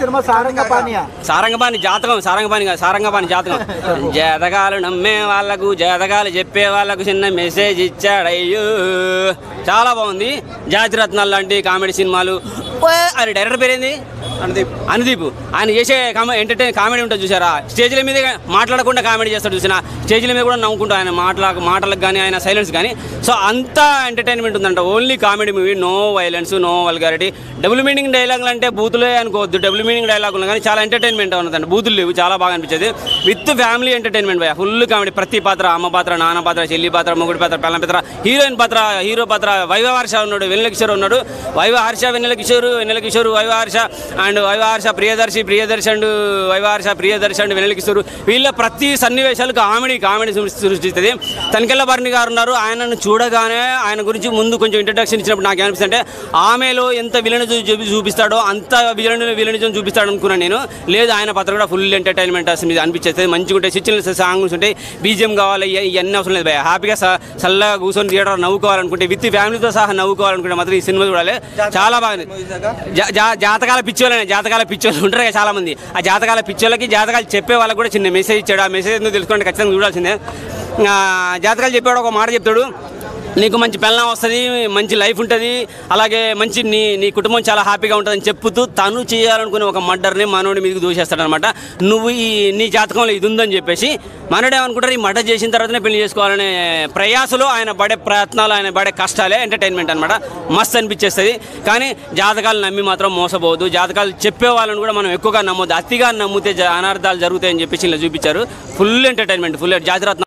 Cinema Sarangapani జాతకం, సారంగపాణి జాతకం. జాతకాలు నమ్మే వాళ్ళకు, జాతకాలు చెప్పే వాళ్ళకు చిన్న మెసేజ్ ఇచ్చాడయ్యో. చాలా బాగుంది. జాతిరత్నాలు లాంటి కామెడీ సినిమాలు. అది డైరెక్టర్ పేరేంది? అనుదీప్. ఆయన చేసే ఎంటర్టైన్ కామెడీ ఉంటుంది చూసారా, స్టేజ్ల మీద మాట్లాడకుండా కామెడీ చేస్తాడు చూసినా, స్టేజ్ల మీద కూడా నవ్వుకుంటా ఆయన మాటలకు కానీ ఆయన సైలెన్స్ కానీ. సో అంత ఎంటర్టైన్మెంట్ ఉందంట. Only comedy movie, no violence, no vulgarity. Double meaning డైలాగులు అంటే బూతులే అనుకోవద్దు, డబుల్ మీనింగ్ డైలాగులు కానీ చాలా ఎంటర్టైన్మెంట్ ఉన్నదండి. బూతులు లేవు, చాలా బాగా అనిపించేది. విత్ ఫ్యామిలీ ఎంటర్టైన్మెంట్ భయ, ఫుల్ కామెడీ. ప్రతి పాత్ర, అమ్మ పాత్ర, నాన్న పాత్ర, చెల్లి పాత్ర, మొగుడి పాత్ర, పిల్లం పాత్ర, హీరోయిన్ పాత్ర, హీరో పాత్ర. వైవ హర్ష ఉన్నాడు, వెన్నెల కిషోర్ ఉన్నాడు. Viva Harsha, Vennela Kishore, Viva Harsha and Priyadarshi and Viva Harsha, Priyadarshi and Vennela Kishore. వీళ్ళ ప్రతి సన్నివేశాలు కామెడీ సృష్టిస్తుంది. తనికెళ్ళ భరణి గారు ఉన్నారు. ఆయనను చూడగానే ఆయన గురించి ముందు కొంచెం ఇంట్రడక్షన్ ఇచ్చినప్పుడు నాకు ఏమనిపిస్తుంది అంటే ఆమెలో ఎంత విలన్ చూపిస్తాడో అంత విలనిజం చూపిస్తాడు అనుకున్నాను నేను. లేదు, ఆయన పాత్ర కూడా ఫుల్ ఎంటర్టైన్మెంట్ అనిపించేస్తుంది. మంచిగా ఉంటాయి, సిచ్యువేషన్ సాంగ్స్ ఉంటాయి, బీజిఎం కావాలి, ఇవన్నీ అవసరం లేదు భయ. హ్యాపీగా చల్లగా కూర్చొని థియేటర్ నవ్వుకోవాలనుకుంటే, విత్ ఫ్యామిలీతో సహా నవ్వుకోవాలనుకుంటే మాత్రం ఈ సినిమా చూడాలి. చాలా బాగుంది. జాతకాల పిచ్చోళ్ళు ఉంటారు కదా చాలా మంది. ఆ జాతకాల పిచ్చోళ్ళకి జాతకాలు చెప్పే వాళ్ళకి కూడా చిన్న మెసేజ్ ఇచ్చాడు. ఆ మెసేజ్ ఎందుకు తెలుసుకోండి, ఖచ్చితంగా చూడాల్సిందే. జాతకాలు చెప్పాడు, ఒక మాట చెప్తాడు, నీకు మంచి పెళ్ళం వస్తుంది, మంచి లైఫ్ ఉంటుంది, అలాగే మంచి నీ కుటుంబం చాలా హ్యాపీగా ఉంటుందని చెప్పుతూ తను చేయాలనుకునే ఒక మర్డర్ని మనోడి మీదకి దూసేస్తాడనమాట. నువ్వు నీ జాతకంలో ఇది ఉందని చెప్పేసి మనోడు ఏమనుకుంటారు, ఈ మర్డర్ చేసిన తర్వాతనే పెళ్లి చేసుకోవాలనే ప్రయాసలో ఆయన పడే ప్రయత్నాలు, ఆయన పడే కష్టాలే ఎంటర్టైన్మెంట్ అనమాట. మస్త్ అనిపించేస్తుంది. కానీ జాతకాలు నమ్మి మాత్రం మోసపోవద్దు. జాతకాలు చెప్పే వాళ్ళని కూడా మనం ఎక్కువగా నమ్మొద్దు. అతిగా నమ్మితే అనార్థాలు జరుగుతాయని చెప్పేసి ఇలా చూపించారు. Full entertainment, full Jathiratna.